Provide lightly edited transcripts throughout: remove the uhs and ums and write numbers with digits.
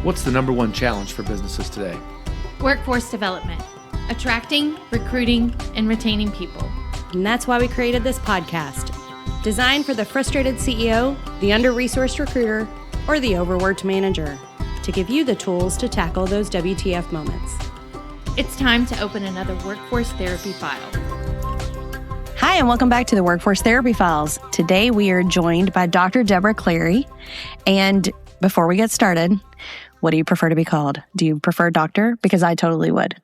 What's the number one challenge for businesses today? Workforce development, attracting, recruiting, and retaining people. And that's why we created this podcast, designed for the frustrated CEO, the under-resourced recruiter, or the overworked manager, to give you the tools to tackle those WTF moments. It's time to open another Workforce Therapy file. Hi, and welcome back to the Workforce Therapy Files. Today, we are joined by Dr. Debra Clary. And before we get started, what do you prefer to be called? Do you prefer doctor? Because I totally would.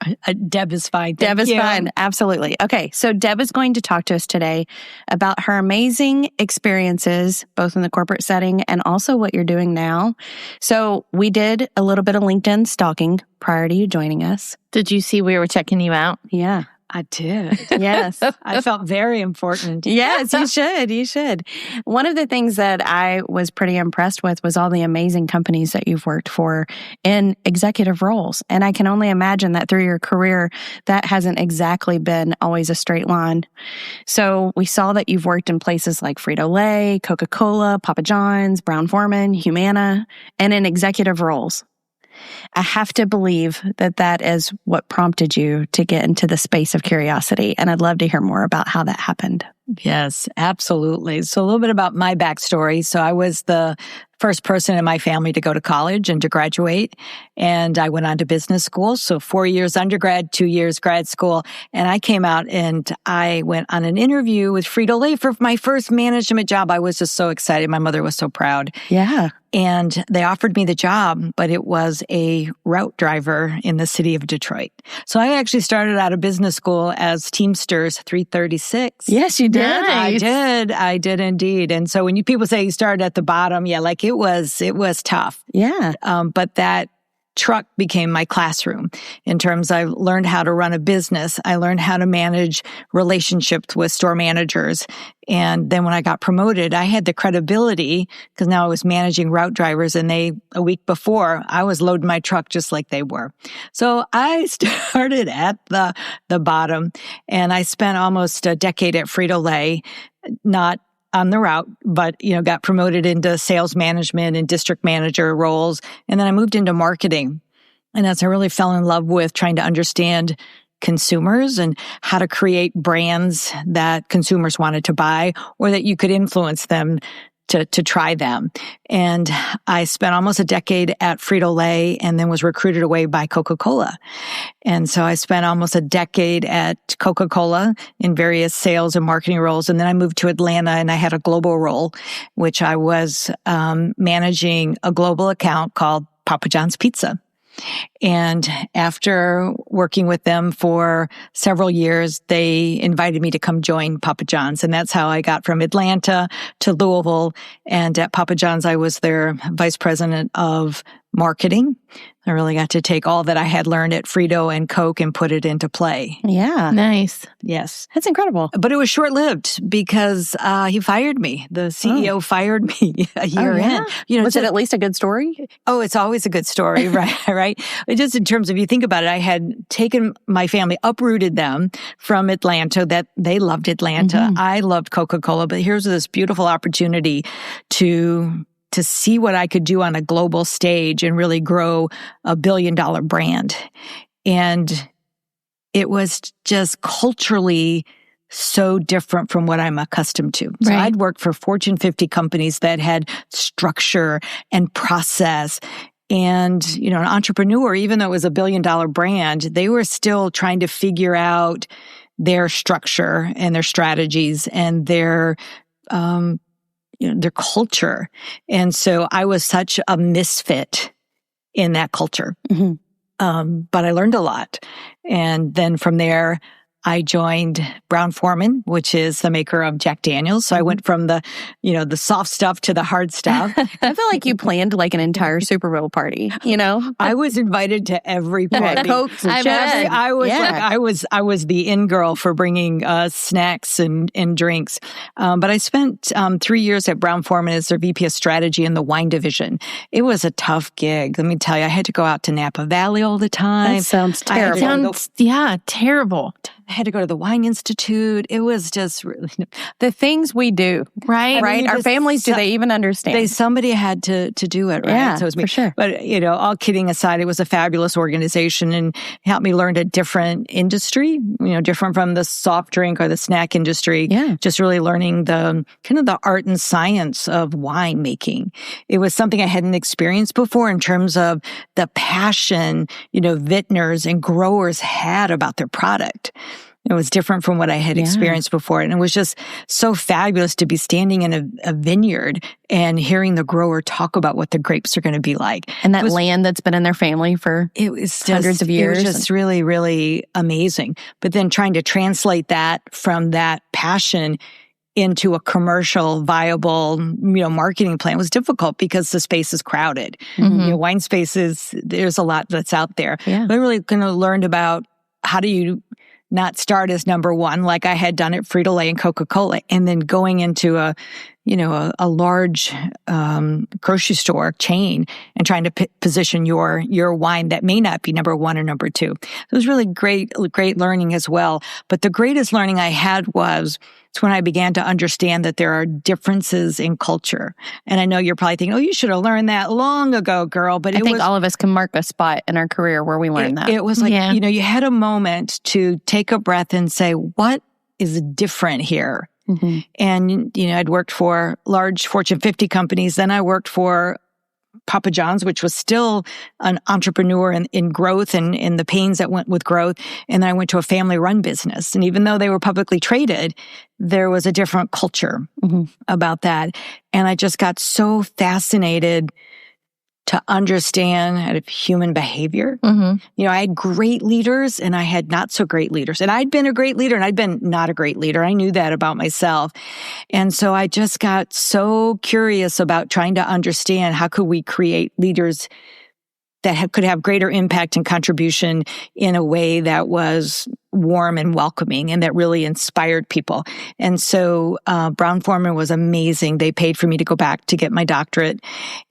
Deb is fine. Deb is fine. Absolutely. Okay. So Deb is going to talk to us today about her amazing experiences, both in the corporate setting and also what you're doing now. So we did a little bit of LinkedIn stalking prior to you joining us. Did you see we were checking you out? Yeah. I did. Yes. I felt very important. Yes, you should. You should. One of the things that I was pretty impressed with was all the amazing companies that you've worked for in executive roles. And I can only imagine that through your career, that hasn't exactly been always a straight line. So we saw that you've worked in places like Frito-Lay, Coca-Cola, Papa John's, Brown-Forman, Humana, and in executive roles. I have to believe that that is what prompted you to get into the space of curiosity. And I'd love to hear more about how that happened. Yes, absolutely. So a little bit about my backstory. So I was the first person in my family to go to college and to graduate. And I went on to business school. So 4 years undergrad, 2 years grad school. And I came out and I went on an interview with Frito-Lay for my first management job. I was just so excited. My mother was so proud. Yeah. And they offered me the job, but it was a route driver in the city of Detroit. So I actually started out of business school as Teamsters 336. Yes, you did. Nice. I did indeed. And so when people say you started at the bottom, yeah, like it was tough. Yeah. But that truck became my classroom in terms I learned how to run a business. I learned how to manage relationships with store managers. And then when I got promoted, I had the credibility because now I was managing route drivers and a week before, I was loading my truck just like they were. So I started at the bottom and I spent almost a decade at Frito-Lay, not on the route, but, got promoted into sales management and district manager roles. And then I moved into marketing. And as I really fell in love with trying to understand consumers and how to create brands that consumers wanted to buy or that you could influence them to try them. And I spent almost a decade at Frito-Lay and then was recruited away by Coca-Cola. And so I spent almost a decade at Coca-Cola in various sales and marketing roles. And then I moved to Atlanta and I had a global role, which I was managing a global account called Papa John's Pizza. And after working with them for several years, they invited me to come join Papa John's. And that's how I got from Atlanta to Louisville. And at Papa John's, I was their vice president of marketing. I really got to take all that I had learned at Frito and Coke and put it into play. Yeah. Nice. Yes. That's incredible. But it was short-lived because he fired me. The CEO fired me a year in. Was it at least a good story? Oh, it's always a good story, right? But just in terms of, you think about it, I had taken my family, uprooted them from Atlanta, that they loved Atlanta. Mm-hmm. I loved Coca-Cola, but here's this beautiful opportunity to see what I could do on a global stage and really grow a $1 billion brand. And it was just culturally so different from what I'm accustomed to. So I'd worked for Fortune 50 companies that had structure and process. And, an entrepreneur, even though it was a $1 billion brand, they were still trying to figure out their structure and their strategies and their culture. And so I was such a misfit in that culture. Mm-hmm. But I learned a lot. And then from there, I joined Brown-Forman, which is the maker of Jack Daniels. So I went from the soft stuff to the hard stuff. I feel like you planned like an entire Super Bowl party, I was invited to every party. Cokes and chips. I was the in girl for bringing snacks and drinks. But I spent 3 years at Brown-Forman as their VP of strategy in the wine division. It was a tough gig. Let me tell you, I had to go out to Napa Valley all the time. That sounds terrible. Terrible. I had to go to the Wine Institute. It was just really, the things we do, Right. right? Our families, do they even understand? Somebody had to do it, right? Yeah, So it was me. for sure. But, all kidding aside, it was a fabulous organization and helped me learn a different industry, different from the soft drink or the snack industry. Yeah. Just really learning the kind of the art and science of wine making. It was something I hadn't experienced before in terms of the passion, vintners and growers had about their product. It was different from what I had experienced before. And it was just so fabulous to be standing in a vineyard and hearing the grower talk about what the grapes are going to be like. And that land that's been in their family for hundreds of years. It was just really, really amazing. But then trying to translate that from that passion into a commercial, viable, marketing plan was difficult because the space is crowded. Mm-hmm. Wine spaces, there's a lot that's out there. Yeah. But I really kind of learned about how do you not start as number one, like I had done at Frito-Lay and Coca-Cola, and then going into a large grocery store chain and trying to position your wine that may not be number one or number two. It was really great learning as well. But the greatest learning I had was when I began to understand that there are differences in culture. And I know you're probably thinking, you should have learned that long ago, girl. But I think all of us can mark a spot in our career where we learned that. It was like, you had a moment to take a breath and say, what is different here? Mm-hmm. And, I'd worked for large Fortune 50 companies. Then I worked for Papa John's, which was still an entrepreneur in growth and in the pains that went with growth. And then I went to a family-run business. And even though they were publicly traded, there was a different culture about that. And I just got so fascinated to understand human behavior. Mm-hmm. I had great leaders and I had not so great leaders. And I'd been a great leader and I'd been not a great leader. I knew that about myself. And so I just got so curious about trying to understand how could we create leaders that could have greater impact and contribution in a way that was warm and welcoming and that really inspired people. And so Brown-Forman was amazing. They paid for me to go back to get my doctorate.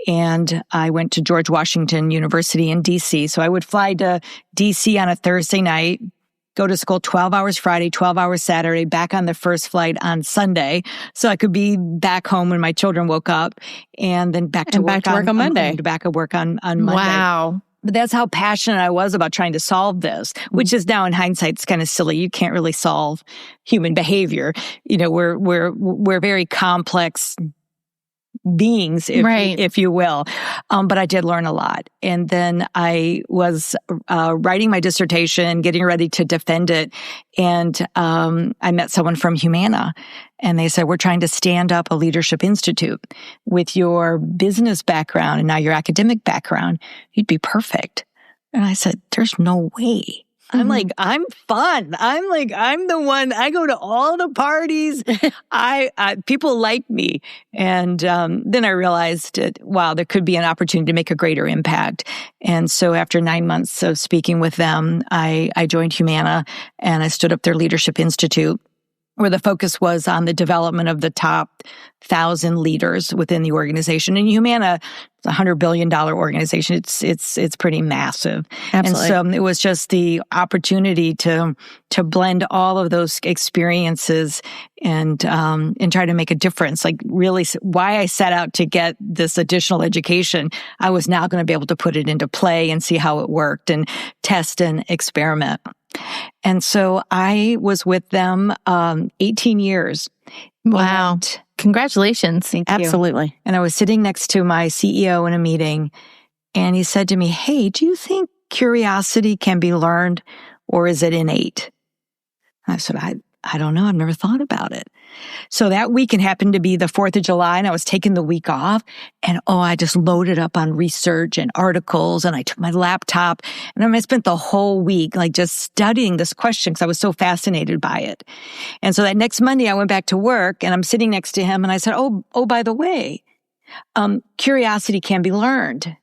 And I went to George Washington University in D.C. So I would fly to D.C. on a Thursday night, go to school 12 hours Friday, 12 hours Saturday, back on the first flight on Sunday. So I could be back home when my children woke up and then back to work on Monday. Back at work on Monday. Wow. But that's how passionate I was about trying to solve this, which is now in hindsight, it's kind of silly. You can't really solve human behavior. We're very complex beings, if you will. But I did learn a lot. And then I was writing my dissertation, getting ready to defend it. And I met someone from Humana. And they said, we're trying to stand up a leadership institute. With your business background and now your academic background, you'd be perfect. And I said, there's no way. I'm like, I'm fun. I'm the one, I go to all the parties. People like me. And then I realized, wow, there could be an opportunity to make a greater impact. And so after 9 months of speaking with them, I joined Humana and I stood up their Leadership Institute, where the focus was on the development of the top 1,000 leaders within the organization. And Humana is a $100 billion organization. It's pretty massive. Absolutely. And so it was just the opportunity to blend all of those experiences and try to make a difference. Like really why I set out to get this additional education, I was now going to be able to put it into play and see how it worked and test and experiment. And so I was with them 18 years. Wow. Congratulations. Thank you. Absolutely. And I was sitting next to my CEO in a meeting, and he said to me, hey, do you think curiosity can be learned or is it innate? I said, I don't know. I've never thought about it. So that weekend happened to be the 4th of July, and I was taking the week off. And I just loaded up on research and articles, and I took my laptop. And I spent the whole week just studying this question because I was so fascinated by it. And so that next Monday, I went back to work, and I'm sitting next to him, and I said, oh, by the way, curiosity can be learned.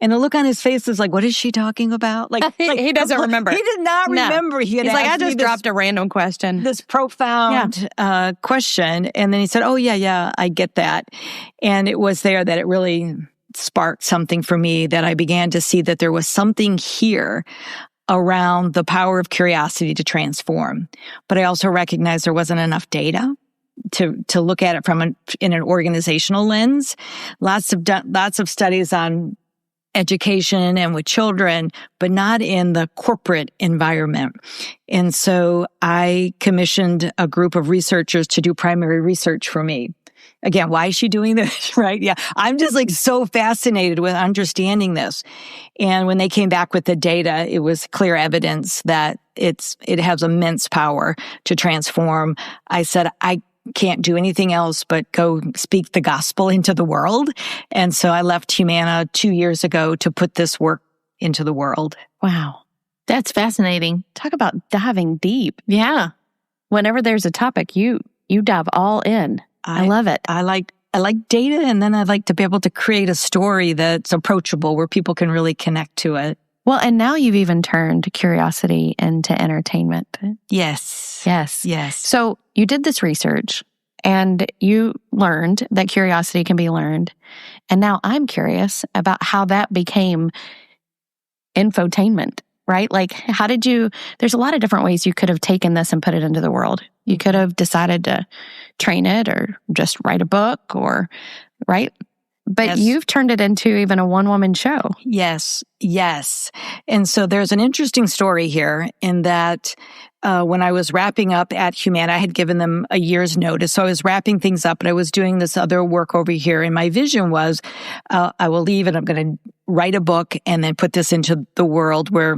And the look on his face is like, what is she talking about? He doesn't remember. He did not remember. He's like, I just dropped a random question. This profound question. And then he said, oh, yeah, I get that. And it was there that it really sparked something for me, that I began to see that there was something here around the power of curiosity to transform. But I also recognized there wasn't enough data to look at it in an organizational lens. Lots of studies on education and with children, but not in the corporate environment. And so I commissioned a group of researchers to do primary research for me. Again, why is she doing this? Right? Yeah. I'm just like so fascinated with understanding this. And when they came back with the data, it was clear evidence that it has immense power to transform. I said, I can't do anything else but go speak the gospel into the world. And so I left Humana 2 years ago to put this work into the world. Wow. That's fascinating. Talk about diving deep. Yeah. Whenever there's a topic, you dive all in. I love it. I like data, and then I like to be able to create a story that's approachable where people can really connect to it. Well, and now you've even turned curiosity into entertainment. Yes. Yes. So you did this research and you learned that curiosity can be learned. And now I'm curious about how that became infotainment, right? Like, there's a lot of different ways you could have taken this and put it into the world. You could have decided to train it or just write a book right? But Yes. You've turned it into even a one-woman show. Yes. And so there's an interesting story here in that when I was wrapping up at Humana, I had given them a year's notice. So I was wrapping things up, but I was doing this other work over here. And my vision was, I will leave and I'm going to write a book and then put this into the world where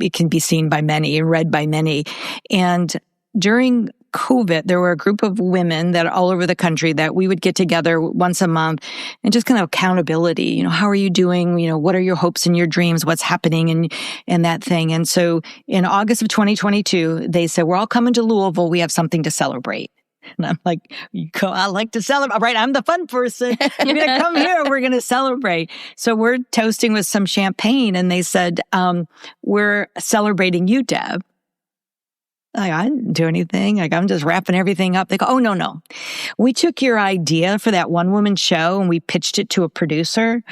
it can be seen by many and read by many. And during COVID, there were a group of women that are all over the country that we would get together once a month and just kind of accountability. How are you doing? What are your hopes and your dreams? What's happening and that thing. And so in August of 2022, they said, we're all coming to Louisville. We have something to celebrate. And I'm like, I like to celebrate. Right, I'm the fun person. You're going to come here. We're going to celebrate. So we're toasting with some champagne. And they said, we're celebrating you, Deb. I didn't do anything. I'm just wrapping everything up. They go, oh, no. We took your idea for that one-woman show and we pitched it to a producer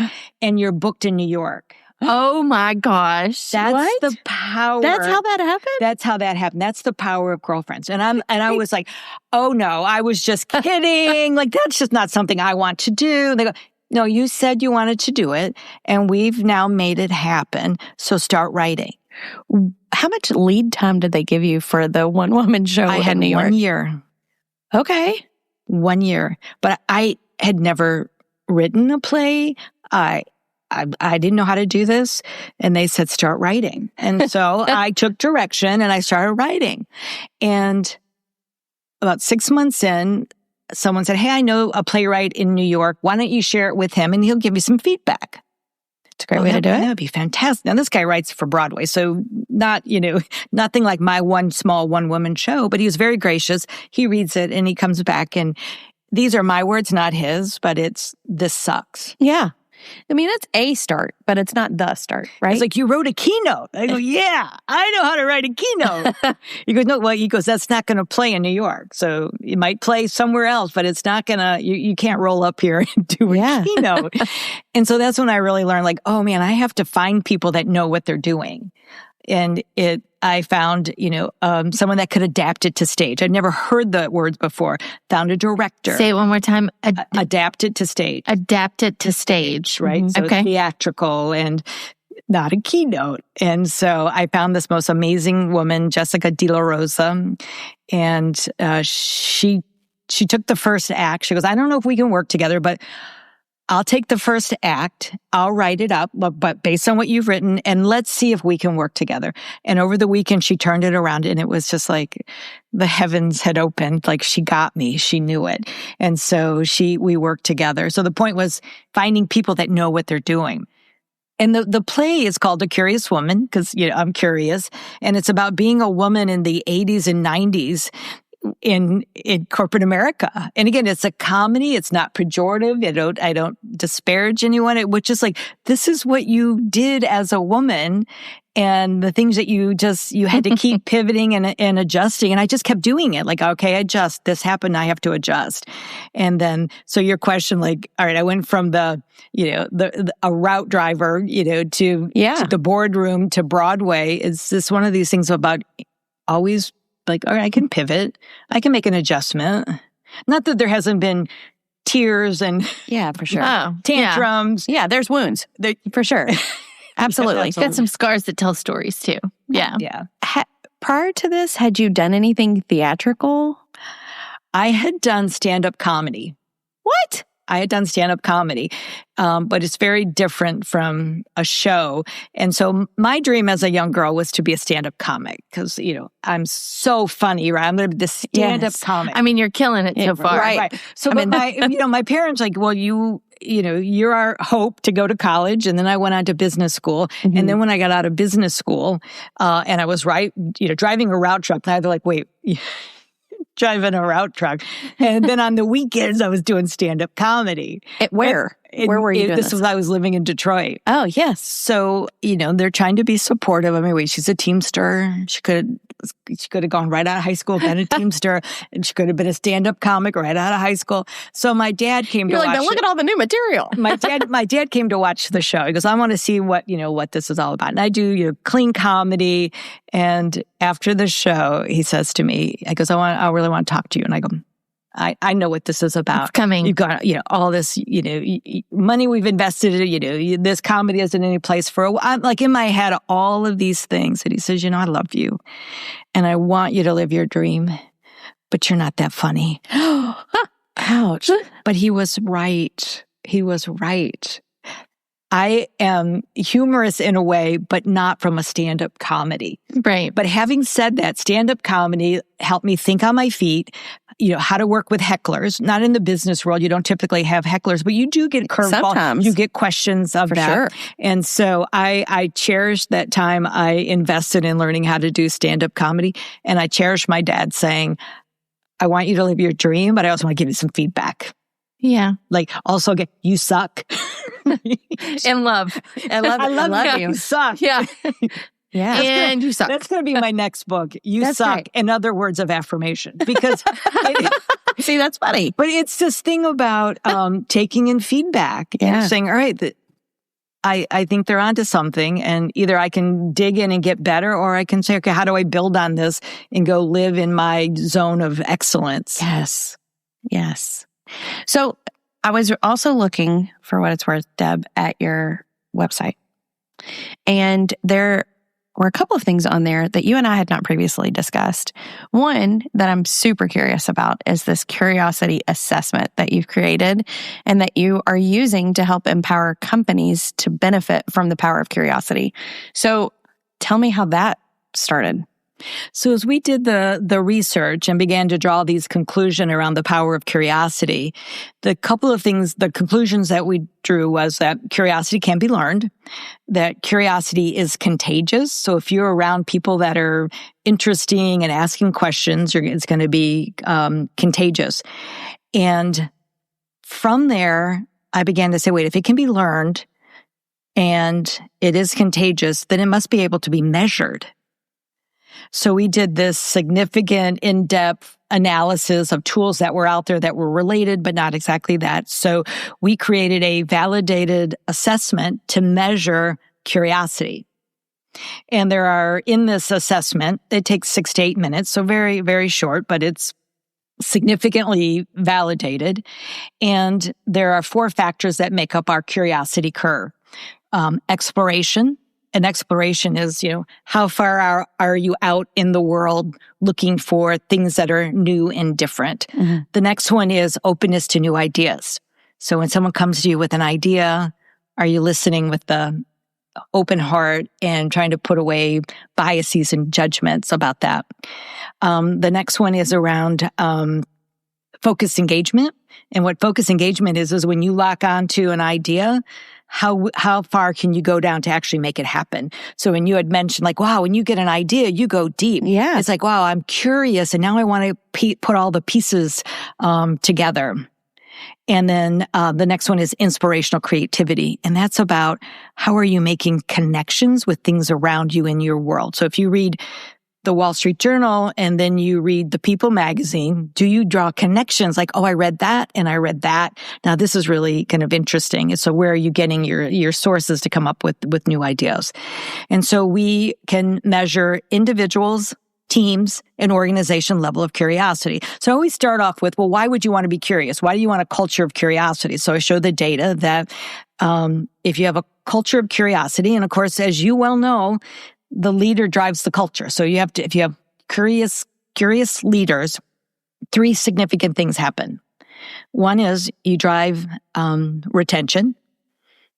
and you're booked in New York. Oh my gosh. That's the power. That's how that happened? That's how that happened. That's the power of girlfriends. And I was like, oh no, I was just kidding. Like, that's just not something I want to do. They go, no, you said you wanted to do it and we've now made it happen. So start writing. How much lead time did they give you for the one-woman show in New York? 1 year. Okay. 1 year. But I had never written a play. I didn't know how to do this. And they said, start writing. And so I took direction and I started writing. And about 6 months in, someone said, hey, I know a playwright in New York. Why don't you share it with him and he'll give you some feedback? It's a great way to do it. That would be fantastic. Now, this guy writes for Broadway, so nothing like my one small one-woman show, but he was very gracious. He reads it and he comes back and these are my words, not his, but this sucks. Yeah. I mean, it's a start, but it's not the start, right? It's like, you wrote a keynote. I go, yeah, I know how to write a keynote. He goes, no, well, that's not going to play in New York. So it might play somewhere else, but it's not going to, you can't roll up here and do a keynote. And so that's when I really learned, like, oh man, I have to find people that know what they're doing. And I found, someone that could adapt it to stage. I'd never heard the words before. Found a director. Say it one more time. Adapt it to stage. Adapt it to stage. Right? Mm-hmm. So okay. It's theatrical and not a keynote. And so I found this most amazing woman, Jessica De La Rosa, and she took the first act. She goes, I don't know if we can work together, but I'll take the first act, I'll write it up, but based on what you've written, and let's see if we can work together. And over the weekend, she turned it around and it was just like the heavens had opened. Like, she got me, she knew it. And so we worked together. So the point was finding people that know what they're doing. And the play is called A Curious Woman because, I'm curious. And it's about being a woman in the 80s and 90s in corporate America. And again, it's a comedy. It's not pejorative. I don't disparage anyone. Which is like, this is what you did as a woman. And the things that you had to keep pivoting and adjusting. And I just kept doing it. Like, okay, adjust. This happened. I have to adjust. And then, so your question, like, all right, I went from a route driver, to the boardroom to Broadway. Is this one of these things about always like, all right, I can pivot. I can make an adjustment. Not that there hasn't been tears and for sure. tantrums. Yeah, there's wounds for sure. Absolutely. Got some scars that tell stories too. Yeah. Yeah. Prior to this, had you done anything theatrical? I had done stand-up comedy. What? I had done stand-up comedy, but it's very different from a show. And so my dream as a young girl was to be a stand-up comic because, I'm so funny, right? I'm going to be the stand-up comic. I mean, you're killing it so far. Right. So my parents like, well, you're our hope to go to college. And then I went on to business school. Mm-hmm. And then when I got out of business school, and I was driving a route truck, they're like, wait, driving a route truck. And then on the weekends, I was doing stand-up comedy. Where? Where were you doing this? I was living in Detroit. Oh, yes. So, they're trying to be supportive. I mean, she's a Teamster. She could have gone right out of high school, been a Teamster, and she could have been a stand-up comic right out of high school. So my dad came to watch. Look at all the new material. My dad came to watch the show. He goes, I want to see what this is all about. And I do clean comedy. And after the show, he says to me, I really want to talk to you. And I go, I know what this is about. It's coming. You've got, all this, money we've invested in, this comedy isn't any place for I'm like in my head, all of these things. And he says, I love you and I want you to live your dream, but you're not that funny. Ouch. But he was right. He was right. I am humorous in a way, but not from a stand-up comedy. Right. But having said that, stand-up comedy helped me think on my feet, how to work with hecklers. Not in the business world. You don't typically have hecklers, but you do get curveballs. Sometimes. You get questions of that. Sure. And so I cherished that time I invested in learning how to do stand-up comedy. And I cherish my dad saying, I want you to live your dream, but I also want to give you some feedback. Yeah. Like also you suck. And love. I love you. You suck. Yeah. Yeah. And you suck. That's going to be my next book. That's suck. right. And other words of affirmation. Because see, that's funny. But it's this thing about taking in feedback and saying, all right, I think they're onto something. And either I can dig in and get better, or I can say, okay, how do I build on this and go live in my zone of excellence? Yes. Yes. So I was also looking, for what it's worth, Deb, at your website. And there were a couple of things on there that you and I had not previously discussed. One that I'm super curious about is this curiosity assessment that you've created and that you are using to help empower companies to benefit from the power of curiosity. So tell me how that started. So as we did the research and began to draw these conclusions around the power of curiosity, the conclusions that we drew was that curiosity can be learned, that curiosity is contagious. So if you're around people that are interesting and asking questions, it's going to be contagious. And from there, I began to say, wait, if it can be learned and it is contagious, then it must be able to be measured. So we did this significant in-depth analysis of tools that were out there that were related, but not exactly that. So we created a validated assessment to measure curiosity. And there are, in this assessment, it takes 6 to 8 minutes, so very, very short, but it's significantly validated. And there are 4 factors that make up our curiosity curve. Exploration. And exploration is, how far are you out in the world looking for things that are new and different? Mm-hmm. The next one is openness to new ideas. So when someone comes to you with an idea, are you listening with the open heart and trying to put away biases and judgments about that? The next one is around focused engagement. And what focused engagement is when you lock onto an idea, how far can you go down to actually make it happen? So when you had mentioned like, wow, when you get an idea, you go deep. Yeah. It's like, wow, I'm curious and now I want to put all the pieces together. And then the next one is inspirational creativity. And that's about how are you making connections with things around you in your world. So if you read the Wall Street Journal and then you read the People magazine, do you draw connections like, oh, I read that and I read that. Now this is really kind of interesting. And so where are you getting your sources to come up with new ideas? And so we can measure individuals, teams, and organization level of curiosity. So I always start off with, well, why would you want to be curious? Why do you want a culture of curiosity? So I show the data that if you have a culture of curiosity, and of course, as you well know, the leader drives the culture. So you have to, if you have curious leaders, 3 significant things happen. One is you drive retention.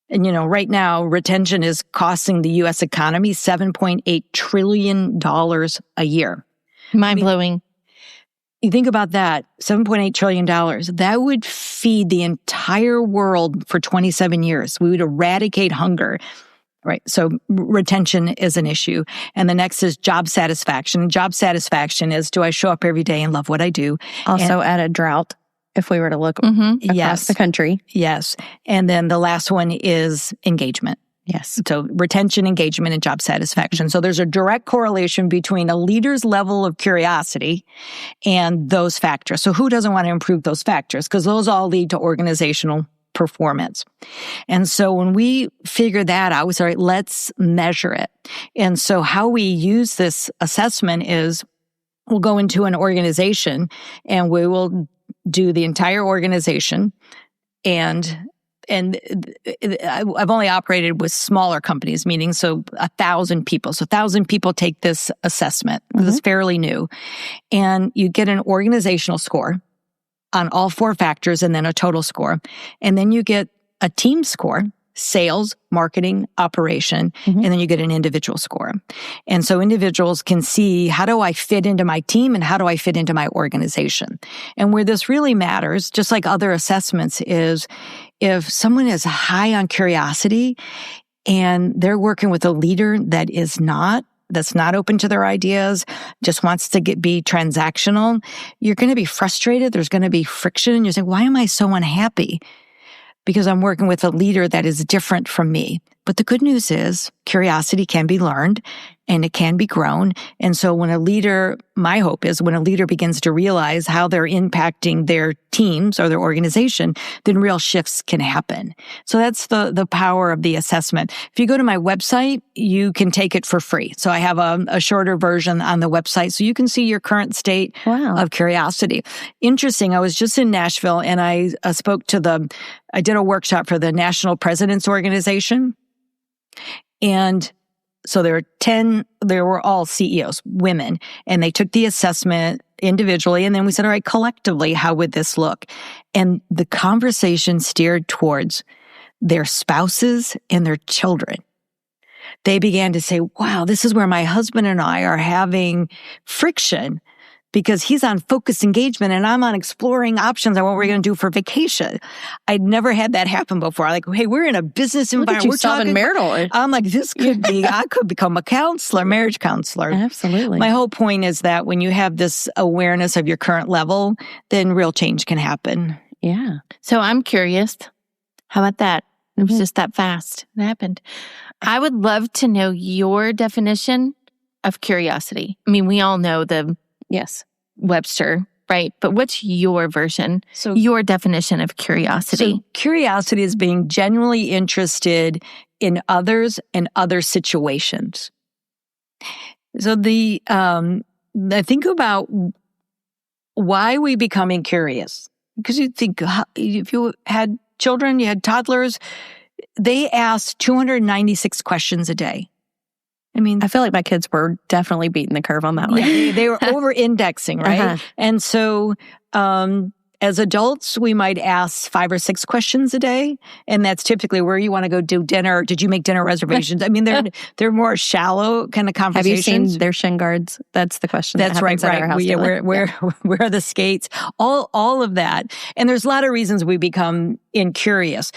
And, right now, retention is costing the U.S. economy $7.8 trillion a year. Mind blowing. You think about that, $7.8 trillion. That would feed the entire world for 27 years. We would eradicate hunger. Right. So retention is an issue. And the next is job satisfaction. Job satisfaction is, do I show up every day and love what I do? Also at a drought, if we were to look across the country. Yes. And then the last one is engagement. Yes. So retention, engagement, and job satisfaction. So there's a direct correlation between a leader's level of curiosity and those factors. So who doesn't want to improve those factors? Because those all lead to organizational performance. And so when we figure that out, we say, all right, let's measure it. And so how we use this assessment is we'll go into an organization and we will do the entire organization. And I've only operated with smaller companies, meaning so 1,000 people. So 1,000 people take this assessment. This is fairly new. And you get an organizational score on all 4 factors and then a total score. And then you get a team score, sales, marketing, operation, and then you get an individual score. And so individuals can see, how do I fit into my team and how do I fit into my organization? And where this really matters, just like other assessments, is if someone is high on curiosity and they're working with a leader that's not open to their ideas, just wants to be transactional, you're going to be frustrated. There's going to be friction. You're saying, why am I so unhappy? Because I'm working with a leader that is different from me. But the good news is curiosity can be learned and it can be grown. And so my hope is when a leader begins to realize how they're impacting their teams or their organization, then real shifts can happen. So that's the power of the assessment. If you go to my website, you can take it for free. So I have a shorter version on the website so you can see your current state of curiosity. Interesting. I was just in Nashville and I I did a workshop for the National Presidents Organization. And so there were all CEOs, women, and they took the assessment individually. And then we said, all right, collectively, how would this look? And the conversation steered towards their spouses and their children. They began to say, wow, this is where my husband and I are having friction because he's on focused engagement and I'm on exploring options on what we're going to do for vacation. I'd never had that happen before. Like, hey, we're in a business environment. We're talking marital. I'm like, this could be, I could become a counselor, marriage counselor. Absolutely. My whole point is that when you have this awareness of your current level, then real change can happen. Yeah. So I'm curious. How about that? It was just that fast. It happened. I would love to know your definition of curiosity. I mean, we all know the Webster, right? But what's your version? So your definition of curiosity? So curiosity is being genuinely interested in others and other situations. So I think about why we becoming curious. Because you think if you had children, you had toddlers, they asked 296 questions a day. I mean, I feel like my kids were definitely beating the curve on that one. Yeah, they were over-indexing, right? And so as adults, we might ask 5 or 6 questions a day. And that's typically where you want to go do dinner. Did you make dinner reservations? I mean, they're more shallow kind of conversations. Have you seen their shin guards? That's the question. That's right. At our house where are the skates? All of that. And there's a lot of reasons we become incurious.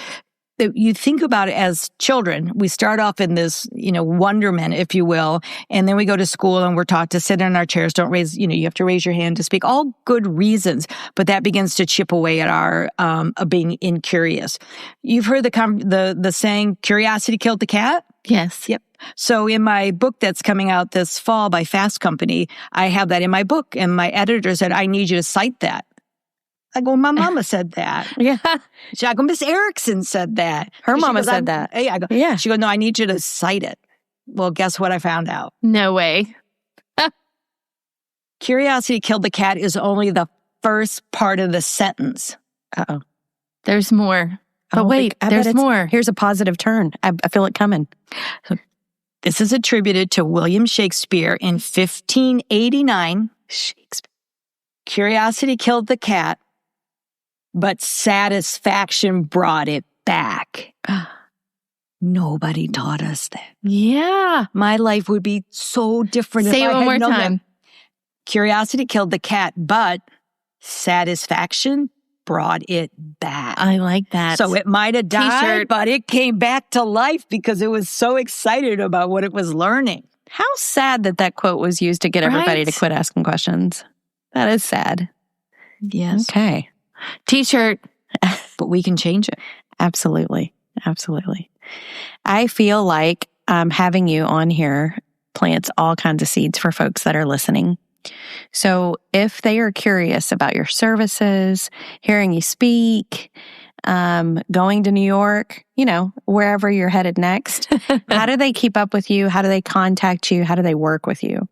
you think about it as children. We start off in this, wonderment, if you will. And then we go to school and we're taught to sit in our chairs. Don't raise, you have to raise your hand to speak. All good reasons. But that begins to chip away at our being incurious. You've heard the saying, curiosity killed the cat? Yes. Yep. So in my book that's coming out this fall by Fast Company, I have that in my book. And my editor said, I need you to cite that. I go, my mama said that. Yeah. I go, Miss Erickson said that. Her mama said that. Hey, I go, Yeah. She goes, no, I need you to cite it. Well, guess what I found out? No way. Curiosity killed the cat is only the first part of the sentence. Uh-oh. There's more. But wait, I bet there's it's- more. Here's a positive turn. I feel it coming. This is attributed to William Shakespeare in 1589. Shakespeare. Curiosity killed the cat, but satisfaction brought it back. Nobody taught us that. Yeah. My life would be so different Say if it I one had more known time. that. Curiosity killed the cat, but satisfaction brought it back. I like that. So it might have died, T-shirt. but it came back to life because it was so excited about what it was learning. How sad that quote was used to get everybody to Right? quit asking questions. That is sad. Yes. Okay. T-shirt. But we can change it. Absolutely. Absolutely. I feel like having you on here plants all kinds of seeds for folks that are listening. So if they are curious about your services, hearing you speak, going to New York, wherever you're headed next, how do they keep up with you? How do they contact you? How do they work with you?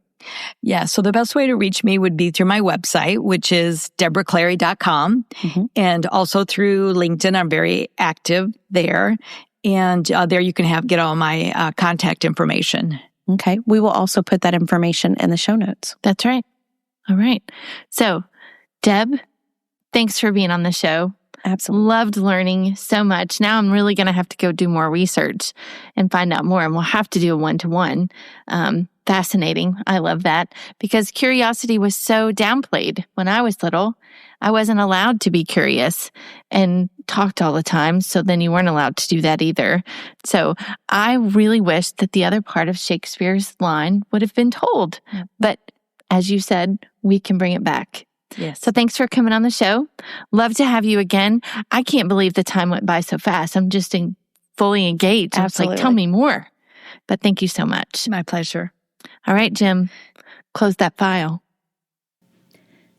Yeah. So the best way to reach me would be through my website, which is debraclary.com. Mm-hmm. And also through LinkedIn. I'm very active there. And there you can get all my contact information. Okay. We will also put that information in the show notes. That's right. All right. So, Deb, thanks for being on the show. Absolutely. Loved learning so much. Now I'm really going to have to go do more research and find out more. And we'll have to do a one-to-one. Fascinating. I love that because curiosity was so downplayed when I was little. I wasn't allowed to be curious and talked all the time. So then you weren't allowed to do that either. So I really wish that the other part of Shakespeare's line would have been told. But as you said, we can bring it back. Yes. So thanks for coming on the show. Love to have you again. I can't believe the time went by so fast. I'm just fully engaged. I was like, tell me more. But thank you so much. My pleasure. All right, Jim, close that file.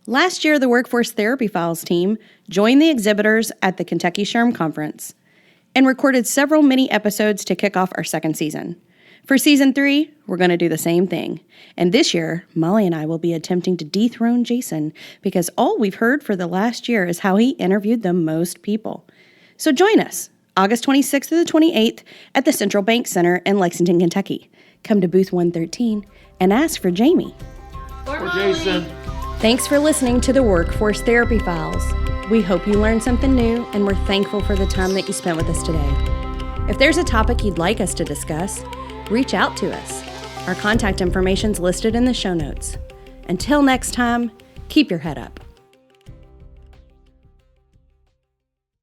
Last year, the Workforce Therapy Files team joined the exhibitors at the KYSHRM Conference and recorded several mini episodes to kick off our second season. For season 3, we're going to do the same thing. And this year, Molly and I will be attempting to dethrone Jason because all we've heard for the last year is how he interviewed the most people. So join us August 26th through the 28th at the Central Bank Center in Lexington, Kentucky. Come to booth 113 and ask for Jamie. Or Jason. Thanks for listening to the Workforce Therapy Files. We hope you learned something new, and we're thankful for the time that you spent with us today. If there's a topic you'd like us to discuss, reach out to us. Our contact information's listed in the show notes. Until next time, keep your head up.